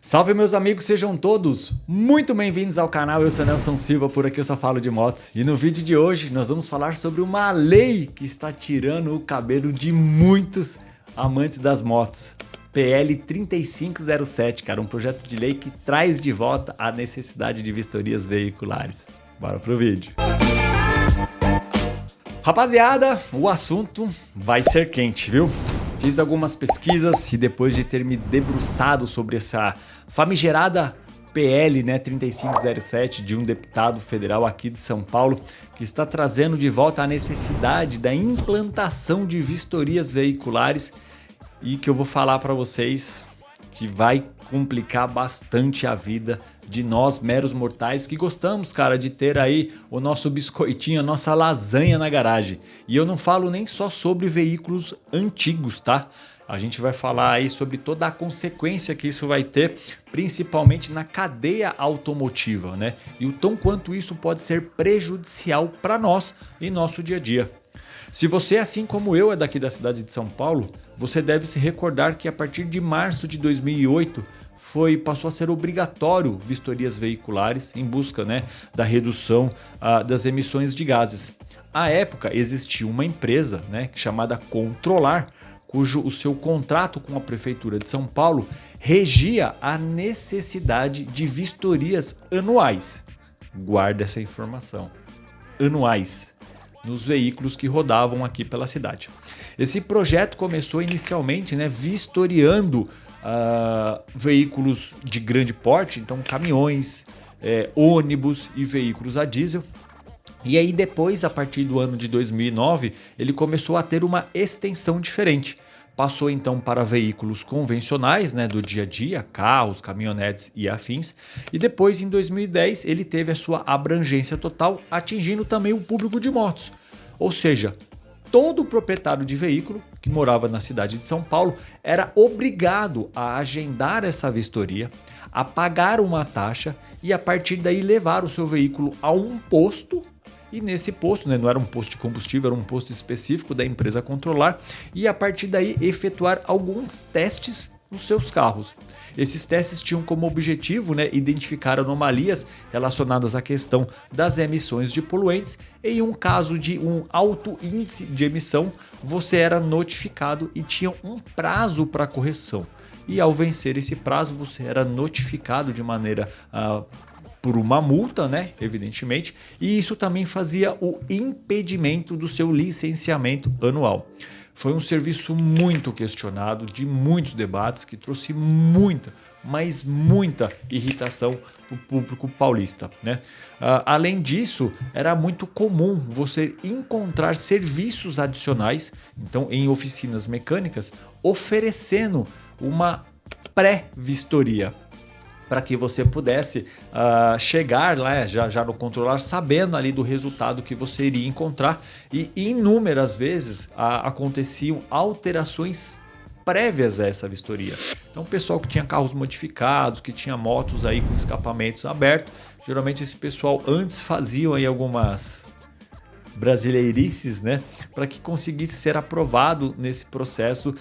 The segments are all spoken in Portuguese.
Salve meus amigos, sejam todos muito bem-vindos ao canal. Eu sou Nelson Silva, por aqui eu só falo de motos. E no vídeo de hoje nós vamos falar sobre uma lei que está tirando o cabelo de muitos amantes das motos. PL 3507, cara, um projeto de lei que traz de volta a necessidade de vistorias veiculares. Bora pro vídeo. Rapaziada, o assunto vai ser quente, viu? Fiz algumas pesquisas e depois de ter me debruçado sobre essa famigerada PL 3507 de um deputado federal aqui de São Paulo, que está trazendo de volta a necessidade da implantação de vistorias veiculares e que eu vou falar para vocês que vai complicar bastante a vida de nós meros mortais que gostamos, cara, de ter aí o nosso biscoitinho, a nossa lasanha na garagem. E eu não falo nem só sobre veículos antigos, tá? A gente vai falar aí sobre toda a consequência que isso vai ter, principalmente na cadeia automotiva, né? E o tão quanto isso pode ser prejudicial para nós em nosso dia a dia. Se você, assim como eu, é daqui da cidade de São Paulo, você deve se recordar que a partir de março de 2008 passou a ser obrigatório vistorias veiculares em busca, né, da redução das emissões de gases. À época existia uma empresa, né, chamada Controlar, cujo o seu contrato com a Prefeitura de São Paulo regia a necessidade de vistorias anuais. Guarda essa informação. Anuais. Nos veículos que rodavam aqui pela cidade. Esse projeto começou inicialmente, né, vistoriando veículos de grande porte, então caminhões, ônibus e veículos a diesel. E aí depois, a partir do ano de 2009, ele começou a ter uma extensão diferente. Passou então para veículos convencionais, né, do dia a dia, carros, caminhonetes e afins. E depois, em 2010, ele teve a sua abrangência total, atingindo também o público de motos. Ou seja, todo proprietário de veículo que morava na cidade de São Paulo era obrigado a agendar essa vistoria, a pagar uma taxa e a partir daí levar o seu veículo a um posto. E nesse posto, né, não era um posto de combustível, era um posto específico da empresa Controlar, e a partir daí efetuar alguns testes nos seus carros. Esses testes tinham como objetivo, né, identificar anomalias relacionadas à questão das emissões de poluentes. Em um caso de um alto índice de emissão, você era notificado e tinha um prazo para correção. E ao vencer esse prazo, você era notificado de maneira por uma multa, né, evidentemente, e isso também fazia o impedimento do seu licenciamento anual. Foi um serviço muito questionado, de muitos debates, que trouxe muita, mas muita irritação para o público paulista, né? Além disso, era muito comum você encontrar serviços adicionais, então em oficinas mecânicas, oferecendo uma pré-vistoria, para que você pudesse chegar lá já no Controlar sabendo ali do resultado que você iria encontrar. E inúmeras vezes aconteciam alterações prévias a essa vistoria. Então o pessoal que tinha carros modificados, que tinha motos aí com escapamentos abertos, geralmente esse pessoal antes faziam aí algumas brasileirices, né, para que conseguisse ser aprovado nesse processo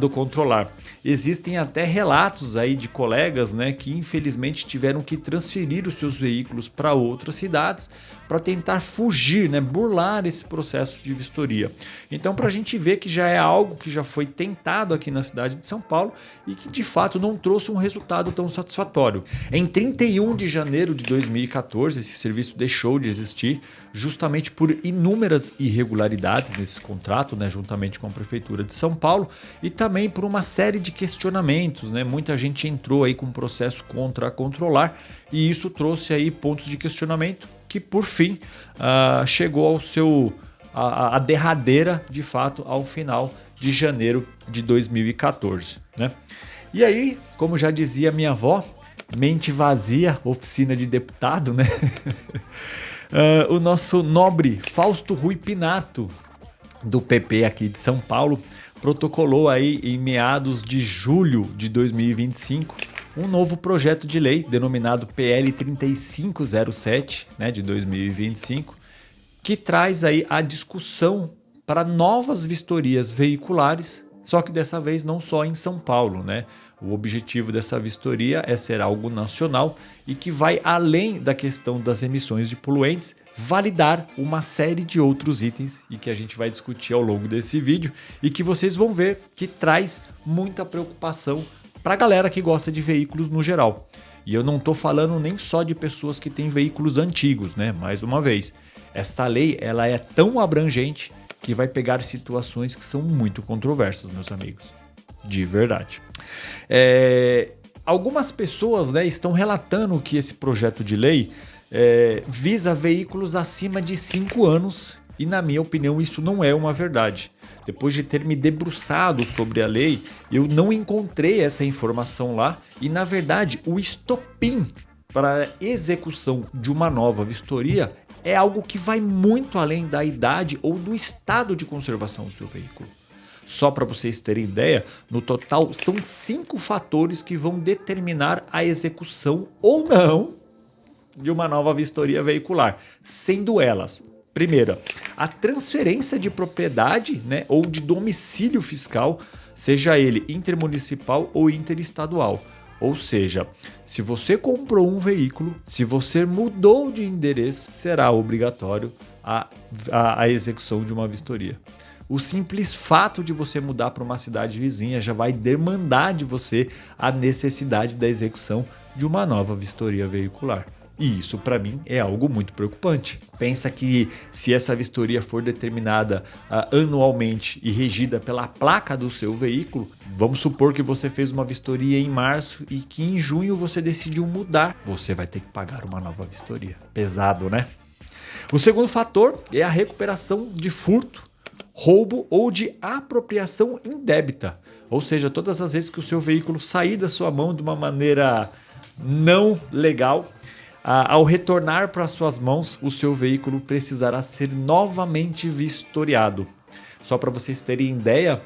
do Controlar. Existem até relatos aí de colegas, né, que infelizmente tiveram que transferir os seus veículos para outras cidades para tentar fugir, né, burlar esse processo de vistoria. Então, para a gente ver que já é algo que já foi tentado aqui na cidade de São Paulo e que de fato não trouxe um resultado tão satisfatório. Em 31 de janeiro de 2014, esse serviço deixou de existir justamente por inúmeras irregularidades nesse contrato, né, juntamente com a Prefeitura de São Paulo, e também por uma série de questionamentos, né? Muita gente entrou aí com um processo contra a Controlar e isso trouxe aí pontos de questionamento que por fim chegou ao seu a derradeira de fato ao final de janeiro de 2014, né? E aí, como já dizia minha avó, mente vazia, oficina de deputado, né? O nosso nobre Fausto Rui Pinato, do PP aqui de São Paulo, protocolou aí em meados de julho de 2025 um novo projeto de lei denominado PL 3507, né, de 2025, que traz aí a discussão para novas vistorias veiculares Só que dessa vez não só em São Paulo, né? O objetivo dessa vistoria é ser algo nacional e que vai além da questão das emissões de poluentes, validar uma série de outros itens e que a gente vai discutir ao longo desse vídeo e que vocês vão ver que traz muita preocupação para a galera que gosta de veículos no geral. E eu não estou falando nem só de pessoas que têm veículos antigos, né? Mais uma vez, esta lei ela é tão abrangente que vai pegar situações que são muito controversas, meus amigos. De verdade. Algumas pessoas, né, estão relatando que esse projeto de lei visa veículos acima de 5 anos e, na minha opinião, isso não é uma verdade. Depois de ter me debruçado sobre a lei, eu não encontrei essa informação lá e, na verdade, o estopim para a execução de uma nova vistoria é algo que vai muito além da idade ou do estado de conservação do seu veículo. Só para vocês terem ideia, no total são 5 fatores que vão determinar a execução ou não de uma nova vistoria veicular, sendo elas: primeira, a transferência de propriedade, né, ou de domicílio fiscal, seja ele intermunicipal ou interestadual. Ou seja, se você comprou um veículo, se você mudou de endereço, será obrigatório a execução de uma vistoria. O simples fato de você mudar para uma cidade vizinha já vai demandar de você a necessidade da execução de uma nova vistoria veicular. E isso, para mim, é algo muito preocupante. Pensa que se essa vistoria for determinada anualmente e regida pela placa do seu veículo, vamos supor que você fez uma vistoria em março e que em junho você decidiu mudar, você vai ter que pagar uma nova vistoria. Pesado, né? O segundo fator é a recuperação de furto, roubo ou de apropriação indébita. Ou seja, todas as vezes que o seu veículo sair da sua mão de uma maneira não legal, ao retornar para suas mãos, o seu veículo precisará ser novamente vistoriado. Só para vocês terem ideia,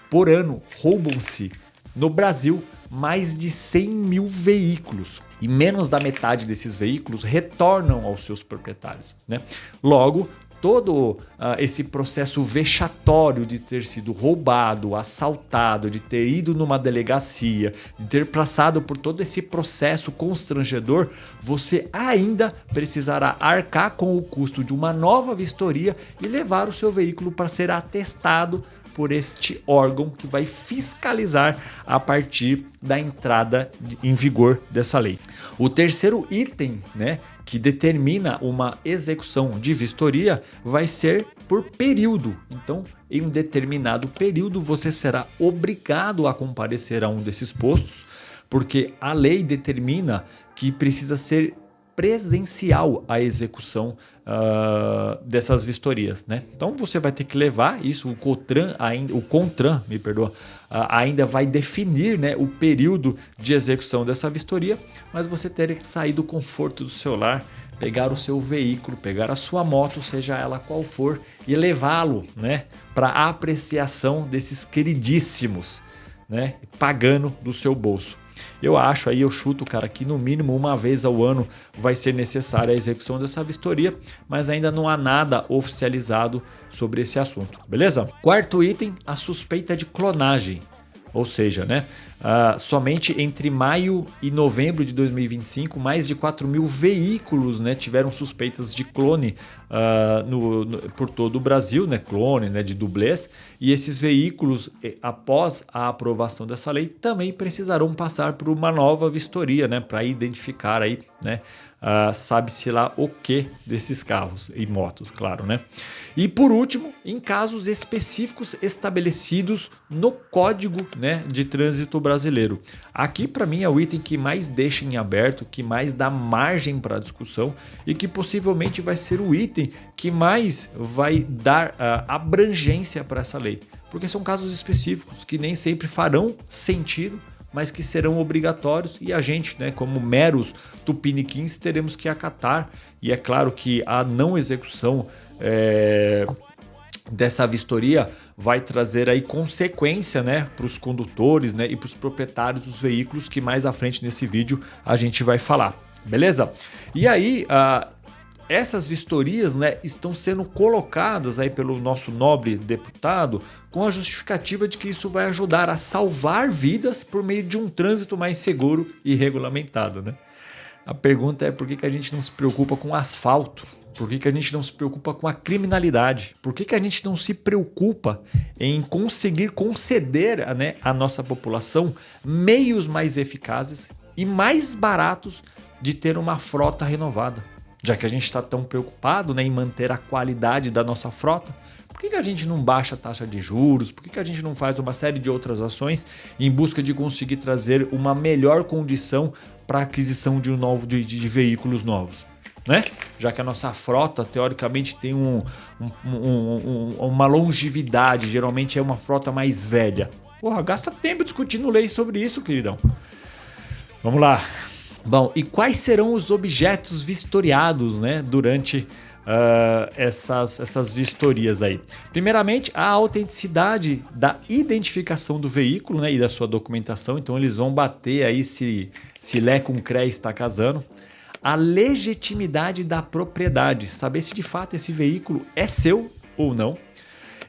por ano roubam-se no Brasil mais de 100 mil veículos. E menos da metade desses veículos retornam aos seus proprietários, né? Logo, todo esse processo vexatório de ter sido roubado, assaltado, de ter ido numa delegacia, de ter passado por todo esse processo constrangedor, você ainda precisará arcar com o custo de uma nova vistoria e levar o seu veículo para ser atestado por este órgão que vai fiscalizar a partir da entrada em vigor dessa lei. O terceiro item, né, que determina uma execução de vistoria vai ser por período. Então, em um determinado período, você será obrigado a comparecer a um desses postos, porque a lei determina que precisa ser presencial a execução dessas vistorias, né? Então você vai ter que levar isso, o CONTRAN, ainda vai definir, né, o período de execução dessa vistoria, mas você terá que sair do conforto do seu lar, pegar o seu veículo, pegar a sua moto, seja ela qual for, e levá-lo, né, para a apreciação desses queridíssimos, né, pagando do seu bolso. Eu acho, aí eu chuto, cara, que no mínimo uma vez ao ano vai ser necessária a execução dessa vistoria, mas ainda não há nada oficializado sobre esse assunto, beleza? Quarto item, a suspeita de clonagem. Ou seja, né, somente entre maio e novembro de 2025, mais de 4 mil veículos, né, tiveram suspeitas de clone por todo o Brasil, né, clone, né, de dublês, e esses veículos, após a aprovação dessa lei, também precisarão passar por uma nova vistoria, né, para identificar aí, né, sabe-se lá o que desses carros e motos, claro, né? E por último, em casos específicos estabelecidos no Código, né, de Trânsito Brasileiro. Aqui, para mim, é o item que mais deixa em aberto, que mais dá margem para discussão e que possivelmente vai ser o item que mais vai dar abrangência para essa lei. Porque são casos específicos que nem sempre farão sentido, mas que serão obrigatórios e a gente, né, como meros tupiniquins, teremos que acatar. E é claro que a não execução dessa vistoria vai trazer aí consequência, né, para os condutores, né, e para os proprietários dos veículos, que mais à frente nesse vídeo a gente vai falar, beleza? E aí, essas vistorias, né, estão sendo colocadas aí pelo nosso nobre deputado com a justificativa de que isso vai ajudar a salvar vidas por meio de um trânsito mais seguro e regulamentado, né? A pergunta é por que a gente não se preocupa com o asfalto? Por que a gente não se preocupa com a criminalidade? Por que a gente não se preocupa em conseguir conceder, né, à nossa população meios mais eficazes e mais baratos de ter uma frota renovada? Já que a gente está tão preocupado, né, em manter a qualidade da nossa frota, por que a gente não baixa a taxa de juros? Por que a gente não faz uma série de outras ações em busca de conseguir trazer uma melhor condição para a aquisição de veículos novos? Né? Já que a nossa frota, teoricamente, tem uma longevidade, geralmente é uma frota mais velha. Porra, gasta tempo discutindo lei sobre isso, queridão. Vamos lá. Bom, e quais serão os objetos vistoriados, né, durante essas vistorias aí? Primeiramente, a autenticidade da identificação do veículo, né, e da sua documentação. Então, eles vão bater aí se Lé com Cré está casando. A legitimidade da propriedade, saber se de fato esse veículo é seu ou não.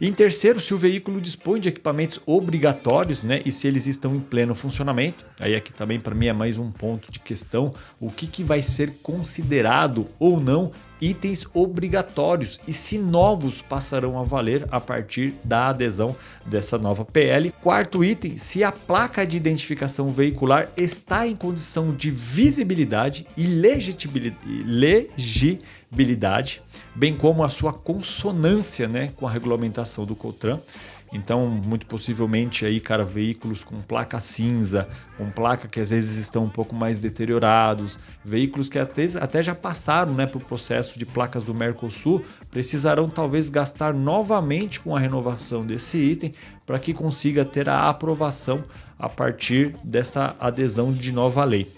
Em terceiro, se o veículo dispõe de equipamentos obrigatórios, né, e se eles estão em pleno funcionamento. Aí aqui também para mim é mais um ponto de questão, o que vai ser considerado ou não itens obrigatórios e se novos passarão a valer a partir da adesão dessa nova PL. Quarto item, se a placa de identificação veicular está em condição de visibilidade e legibilidade, bem como a sua consonância, né, com a regulamentação do COTRAN. Então, muito possivelmente aí, cara, veículos com placa cinza, com placa que às vezes estão um pouco mais deteriorados, veículos que até já passaram, né, por processo de placas do Mercosul, precisarão talvez gastar novamente com a renovação desse item para que consiga ter a aprovação a partir dessa adesão de nova lei.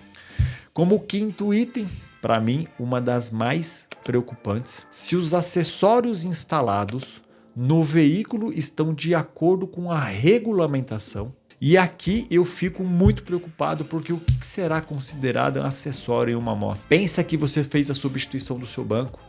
Como quinto item, para mim, uma das mais preocupantes, se os acessórios instalados no veículo estão de acordo com a regulamentação. E aqui eu fico muito preocupado porque o que será considerado um acessório em uma moto? Pensa que você fez a substituição do seu banco,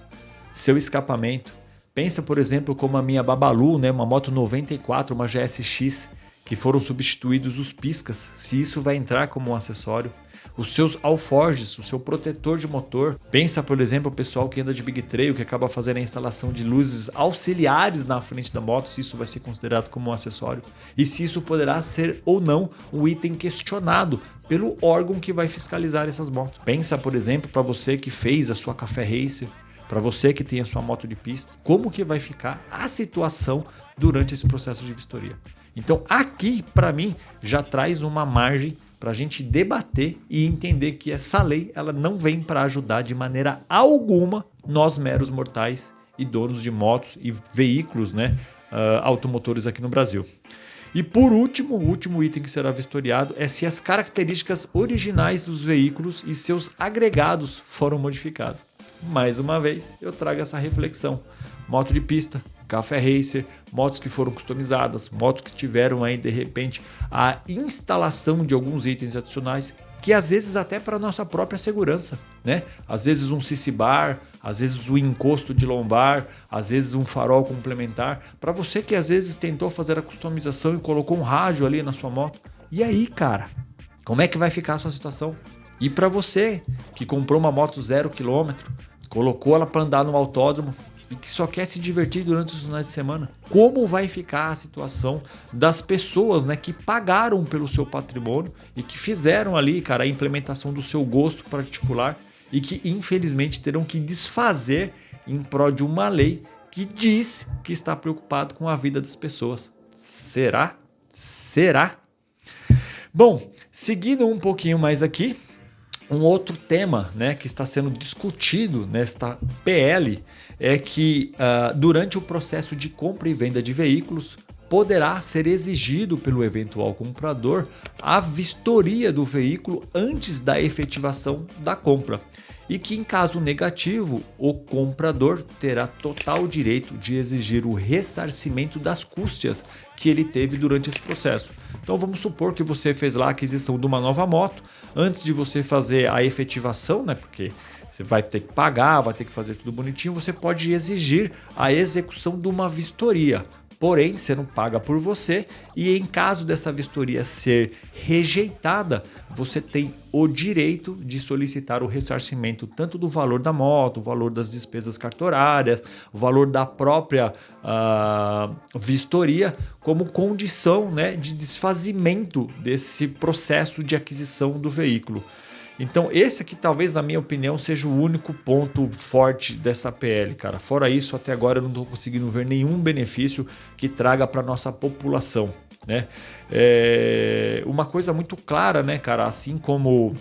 seu escapamento. Pensa, por exemplo, como a minha Babalu, né, uma moto 94, uma GSX, que foram substituídos os piscas, se isso vai entrar como um acessório. Os seus alforjes, o seu protetor de motor. Pensa, por exemplo, o pessoal que anda de Big Trail, que acaba fazendo a instalação de luzes auxiliares na frente da moto, se isso vai ser considerado como um acessório. E se isso poderá ser ou não um item questionado pelo órgão que vai fiscalizar essas motos. Pensa, por exemplo, para você que fez a sua Café Racer, para você que tem a sua moto de pista, como que vai ficar a situação durante esse processo de vistoria. Então aqui, para mim, já traz uma margem para a gente debater e entender que essa lei ela não vem para ajudar de maneira alguma nós meros mortais e donos de motos e veículos, né, automotores aqui no Brasil. E por último, o último item que será vistoriado é se as características originais dos veículos e seus agregados foram modificados. Mais uma vez, eu trago essa reflexão. Moto de pista, Café Racer, motos que foram customizadas, motos que tiveram aí de repente a instalação de alguns itens adicionais que às vezes até para a nossa própria segurança, né? Às vezes um CC bar, às vezes um encosto de lombar, às vezes um farol complementar. Para você que às vezes tentou fazer a customização e colocou um rádio ali na sua moto. E aí, cara, como é que vai ficar a sua situação? E para você que comprou uma moto 0 km, colocou ela para andar no autódromo e que só quer se divertir durante os finais de semana, como vai ficar a situação das pessoas, né, que pagaram pelo seu patrimônio e que fizeram ali, cara, a implementação do seu gosto particular e que infelizmente terão que desfazer em prol de uma lei que diz que está preocupado com a vida das pessoas. Será? Será? Bom, seguindo um pouquinho mais aqui, um outro tema, né, que está sendo discutido nesta PL é que durante o processo de compra e venda de veículos poderá ser exigido pelo eventual comprador a vistoria do veículo antes da efetivação da compra e que em caso negativo o comprador terá total direito de exigir o ressarcimento das custas que ele teve durante esse processo. Então vamos supor que você fez lá a aquisição de uma nova moto, antes de você fazer a efetivação, né, porque Você vai ter que pagar, vai ter que fazer tudo bonitinho. Você pode exigir a execução de uma vistoria. Porém, você não paga por você e em caso dessa vistoria ser rejeitada, você tem o direito de solicitar o ressarcimento tanto do valor da moto, o valor das despesas cartorárias, o valor da própria vistoria, como condição, né, de desfazimento desse processo de aquisição do veículo. Então esse aqui talvez, na minha opinião, seja o único ponto forte dessa PL, cara. Fora isso, até agora eu não estou conseguindo ver nenhum benefício que traga para nossa população, né? Uma coisa muito clara, né, cara, assim como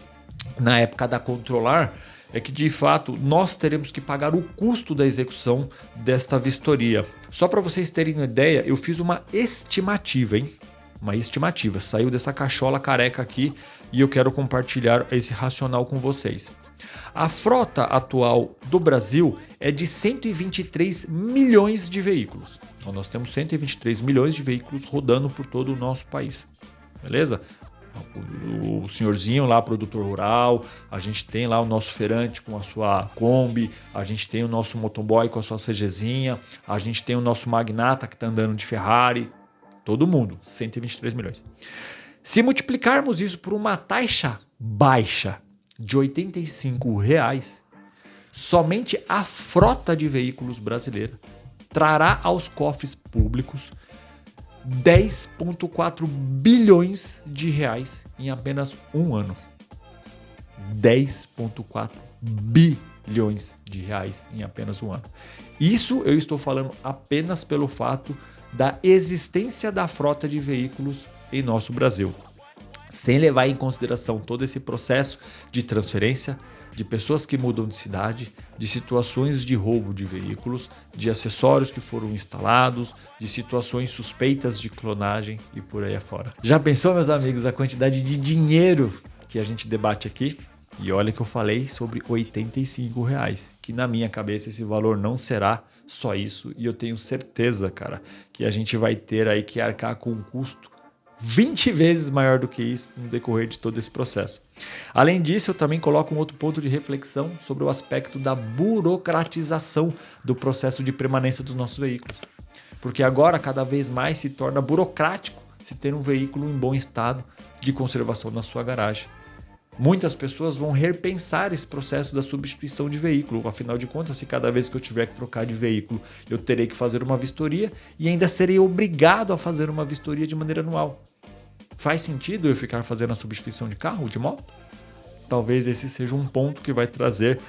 na época da Controlar, é que de fato nós teremos que pagar o custo da execução desta vistoria. Só para vocês terem uma ideia, eu fiz uma estimativa, hein? Uma estimativa, saiu dessa cachola careca aqui e eu quero compartilhar esse racional com vocês. A frota atual do Brasil é de 123 milhões de veículos. Então nós temos 123 milhões de veículos rodando por todo o nosso país. Beleza? O senhorzinho lá, produtor rural, a gente tem lá o nosso feirante com a sua Kombi, a gente tem o nosso motoboy com a sua CGzinha, a gente tem o nosso magnata que está andando de Ferrari. Todo mundo, 123 milhões. Se multiplicarmos isso por uma taxa baixa de R$ 85, somente a frota de veículos brasileira trará aos cofres públicos 10,4 bilhões de reais em apenas um ano. 10,4 bilhões de reais em apenas um ano. Isso eu estou falando apenas pelo fato da existência da frota de veículos em nosso Brasil, sem levar em consideração todo esse processo de transferência, de pessoas que mudam de cidade, de situações de roubo de veículos, de acessórios que foram instalados, de situações suspeitas de clonagem e por aí afora. Já pensou, meus amigos, a quantidade de dinheiro que a gente debate aqui? E olha que eu falei sobre R$ 85, que na minha cabeça esse valor não será só isso, e eu tenho certeza, cara, que a gente vai ter aí que arcar com um custo 20 vezes maior do que isso no decorrer de todo esse processo. Além disso, eu também coloco um outro ponto de reflexão sobre o aspecto da burocratização do processo de permanência dos nossos veículos. Porque agora cada vez mais se torna burocrático se ter um veículo em bom estado de conservação na sua garagem. Muitas pessoas vão repensar esse processo da substituição de veículo. Afinal de contas, se cada vez que eu tiver que trocar de veículo, eu terei que fazer uma vistoria e ainda serei obrigado a fazer uma vistoria de maneira anual. Faz sentido eu ficar fazendo a substituição de carro, de moto? Talvez esse seja um ponto que vai trazer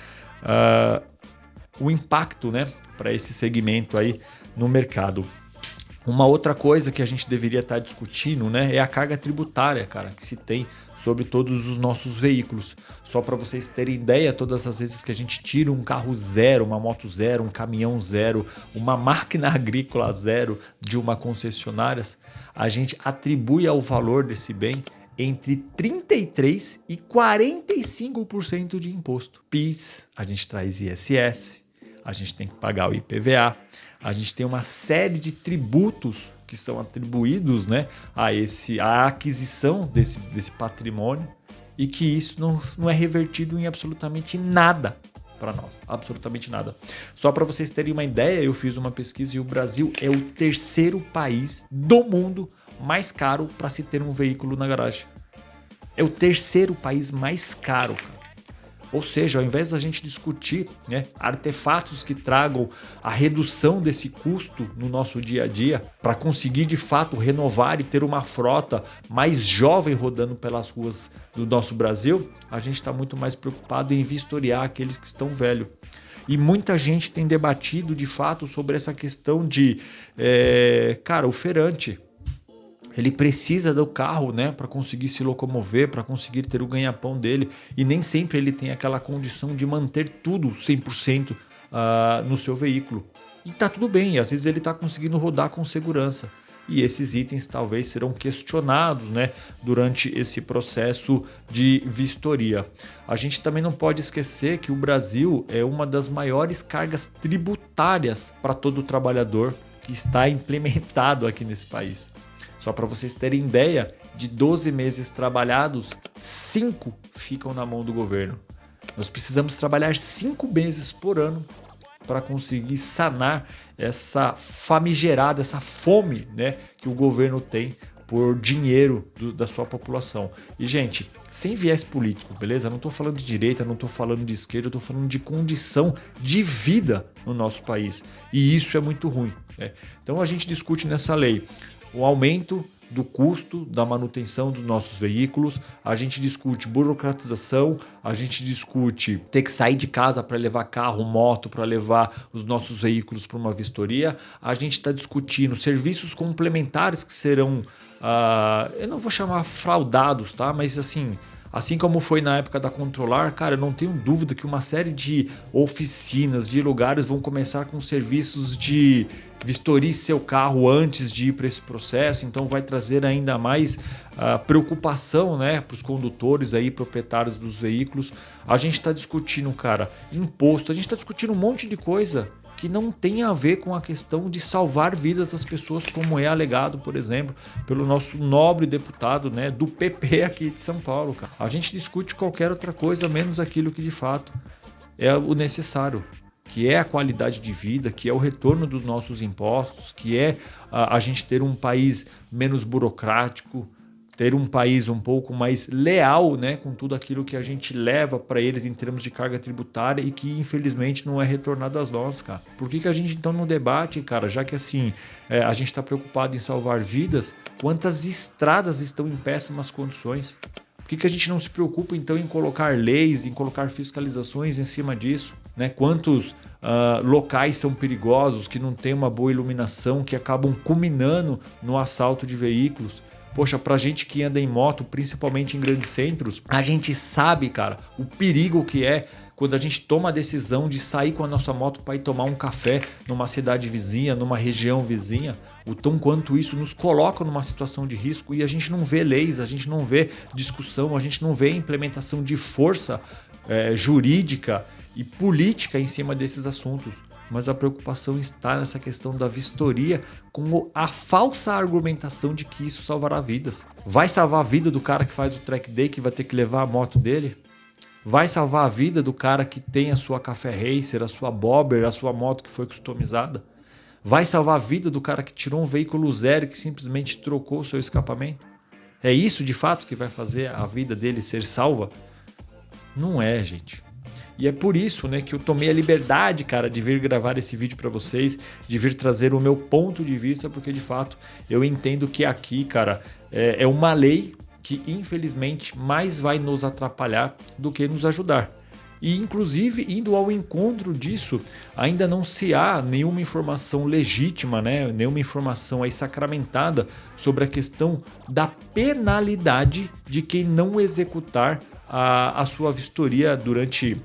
o impacto, né, para esse segmento aí no mercado. Uma outra coisa que a gente deveria estar discutindo, né, é a carga tributária, cara, que se tem sobre todos os nossos veículos. Só para vocês terem ideia, todas as vezes que a gente tira um carro zero, uma moto zero, um caminhão zero, uma máquina agrícola zero de uma concessionária, a gente atribui ao valor desse bem entre 33% e 45% de imposto. PIS, a gente traz ISS, a gente tem que pagar o IPVA, a gente tem uma série de tributos que são atribuídos, né, à aquisição desse patrimônio e que isso não é revertido em absolutamente nada para nós, absolutamente nada. Só para vocês terem uma ideia, eu fiz uma pesquisa e o Brasil é o terceiro país do mundo mais caro para se ter um veículo na garagem. É o terceiro país mais caro, cara. Ou seja, ao invés da gente discutir, né, artefatos que tragam a redução desse custo no nosso dia a dia, para conseguir de fato renovar e ter uma frota mais jovem rodando pelas ruas do nosso Brasil, a gente está muito mais preocupado em vistoriar aqueles que estão velhos. E muita gente tem debatido de fato sobre essa questão de, o feirante. Ele precisa do carro, né, para conseguir se locomover, para conseguir ter o ganha-pão dele. E nem sempre ele tem aquela condição de manter tudo 100% no seu veículo. E tá tudo bem, às vezes ele está conseguindo rodar com segurança. E esses itens talvez serão questionados, né, durante esse processo de vistoria. A gente também não pode esquecer que o Brasil é uma das maiores cargas tributárias para todo trabalhador que está implementado aqui nesse país. Só para vocês terem ideia, de 12 meses trabalhados, 5 ficam na mão do governo. Nós precisamos trabalhar 5 meses por ano para conseguir sanar essa famigerada, essa fome, né, que o governo tem por dinheiro da sua população. E, gente, sem viés político, beleza? Eu não estou falando de direita, não estou falando de esquerda, eu estou falando de condição de vida no nosso país. E isso é muito ruim, né? Então a gente discute nessa lei o aumento do custo da manutenção dos nossos veículos, a gente discute burocratização, a gente discute ter que sair de casa para levar carro, moto, para levar os nossos veículos para uma vistoria, a gente está discutindo serviços complementares que serão, eu não vou chamar fraudados, tá? Mas assim como foi na época da Controlar, cara, eu não tenho dúvida que uma série de oficinas, de lugares vão começar com serviços de vistorie seu carro antes de ir para esse processo, então vai trazer ainda mais preocupação, né, para os condutores aí, proprietários dos veículos. A gente está discutindo, cara, imposto, a gente está discutindo um monte de coisa que não tem a ver com a questão de salvar vidas das pessoas, como é alegado, por exemplo, pelo nosso nobre deputado, né, do PP aqui de São Paulo, cara. A gente discute qualquer outra coisa, menos aquilo que de fato é o necessário, que é a qualidade de vida, que é o retorno dos nossos impostos, que é a gente ter um país menos burocrático, ter um país um pouco mais leal, né, com tudo aquilo que a gente leva para eles em termos de carga tributária e que infelizmente não é retornado às nós, cara. Por que a gente então não debate, cara, já que a gente está preocupado em salvar vidas, quantas estradas estão em péssimas condições? Por que a gente não se preocupa então em colocar leis, em colocar fiscalizações em cima disso? Né? Quantos locais são perigosos, que não tem uma boa iluminação, que acabam culminando no assalto de veículos? Poxa, pra gente que anda em moto, principalmente em grandes centros, a gente sabe, cara, o perigo que é quando a gente toma a decisão de sair com a nossa moto para ir tomar um café numa cidade vizinha, numa região vizinha, o tão quanto isso nos coloca numa situação de risco e a gente não vê leis, a gente não vê discussão, a gente não vê implementação de força jurídica e política em cima desses assuntos. Mas a preocupação está nessa questão da vistoria com a falsa argumentação de que isso salvará vidas. Vai salvar a vida do cara que faz o track day, que vai ter que levar a moto dele? Vai salvar a vida do cara que tem a sua Café Racer, a sua Bobber, a sua moto que foi customizada? Vai salvar a vida do cara que tirou um veículo zero e que simplesmente trocou o seu escapamento? É isso de fato que vai fazer a vida dele ser salva? Não é, gente. E é por isso, né, que eu tomei a liberdade, cara, de vir gravar esse vídeo para vocês, de vir trazer o meu ponto de vista, porque de fato eu entendo que aqui, cara, é uma lei que infelizmente mais vai nos atrapalhar do que nos ajudar. E inclusive indo ao encontro disso, ainda não se há nenhuma informação legítima, né, nenhuma informação aí sacramentada sobre a questão da penalidade de quem não executar a sua vistoria durante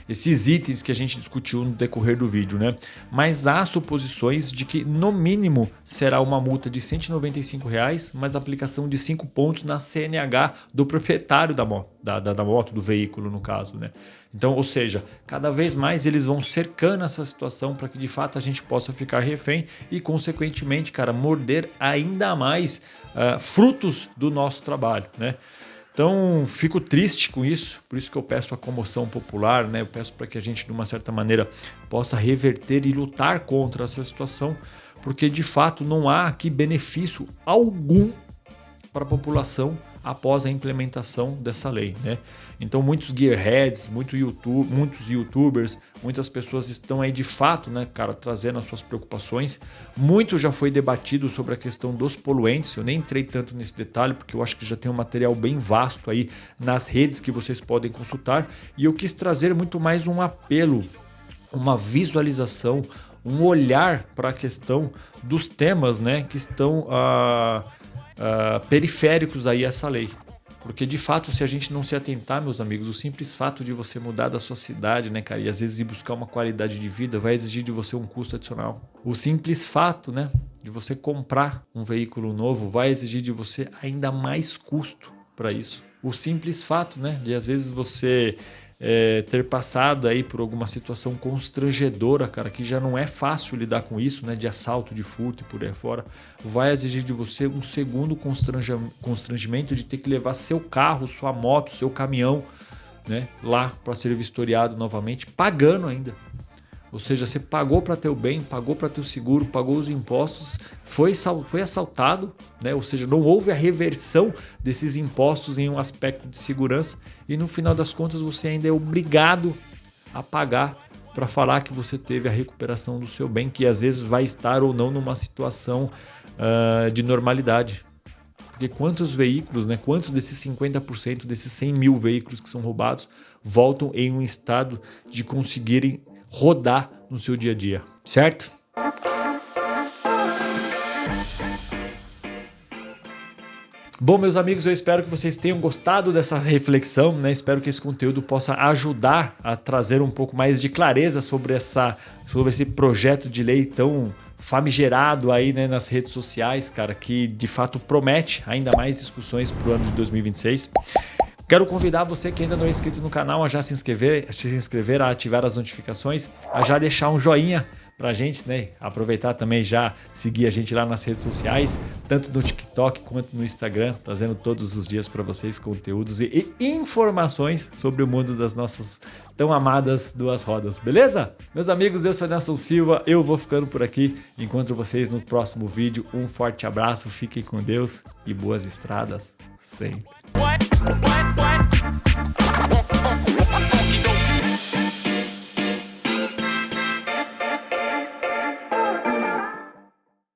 esses itens que a gente discutiu no decorrer do vídeo, né? Mas há suposições de que no mínimo será uma multa de R$ 195, mas aplicação de 5 pontos na CNH do proprietário da moto, do veículo no caso, né? Então, ou seja, cada vez mais eles vão cercando essa situação para que de fato a gente possa ficar refém e consequentemente, cara, morder ainda mais frutos do nosso trabalho, né? Então, fico triste com isso, por isso que eu peço a comoção popular, né? Eu peço para que a gente, de uma certa maneira, possa reverter e lutar contra essa situação, porque de fato não há aqui benefício algum para a população após a implementação dessa lei, né? Então muitos gearheads, muitos youtubers, muitas pessoas estão aí de fato, né, cara, trazendo as suas preocupações. Muito já foi debatido sobre a questão dos poluentes, eu nem entrei tanto nesse detalhe porque eu acho que já tem um material bem vasto aí nas redes que vocês podem consultar, e eu quis trazer muito mais um apelo, uma visualização, um olhar para a questão dos temas, né, que estão periféricos aí a essa lei. Porque de fato, se a gente não se atentar, meus amigos, o simples fato de você mudar da sua cidade, né, cara, e às vezes ir buscar uma qualidade de vida vai exigir de você um custo adicional. O simples fato, né, de você comprar um veículo novo vai exigir de você ainda mais custo para isso. O simples fato, né, de às vezes você ter passado aí por alguma situação constrangedora, cara, que já não é fácil lidar com isso, né, de assalto, de furto e por aí fora, vai exigir de você um segundo constrangimento de ter que levar seu carro, sua moto, seu caminhão né, lá para ser vistoriado novamente, pagando ainda. Ou seja, você pagou para ter o bem, pagou para ter o seguro, pagou os impostos, foi assaltado, né? Ou seja, não houve a reversão desses impostos em um aspecto de segurança e no final das contas você ainda é obrigado a pagar para falar que você teve a recuperação do seu bem, que às vezes vai estar ou não numa situação de normalidade. Porque quantos veículos, né? Quantos desses 50%, desses 100 mil veículos que são roubados voltam em um estado de conseguirem rodar no seu dia a dia, certo? Bom, meus amigos, eu espero que vocês tenham gostado dessa reflexão, né? Espero que esse conteúdo possa ajudar a trazer um pouco mais de clareza sobre esse projeto de lei tão famigerado aí, né, nas redes sociais, cara, que de fato promete ainda mais discussões para o ano de 2026. Quero convidar você que ainda não é inscrito no canal a já se inscrever, a ativar as notificações, a já deixar um joinha pra gente, né? Aproveitar também já seguir a gente lá nas redes sociais, tanto no TikTok quanto no Instagram, trazendo todos os dias para vocês conteúdos e informações sobre o mundo das nossas tão amadas duas rodas, beleza? Meus amigos, eu sou Nelson Silva, eu vou ficando por aqui, encontro vocês no próximo vídeo, um forte abraço, fiquem com Deus e boas estradas sempre. What?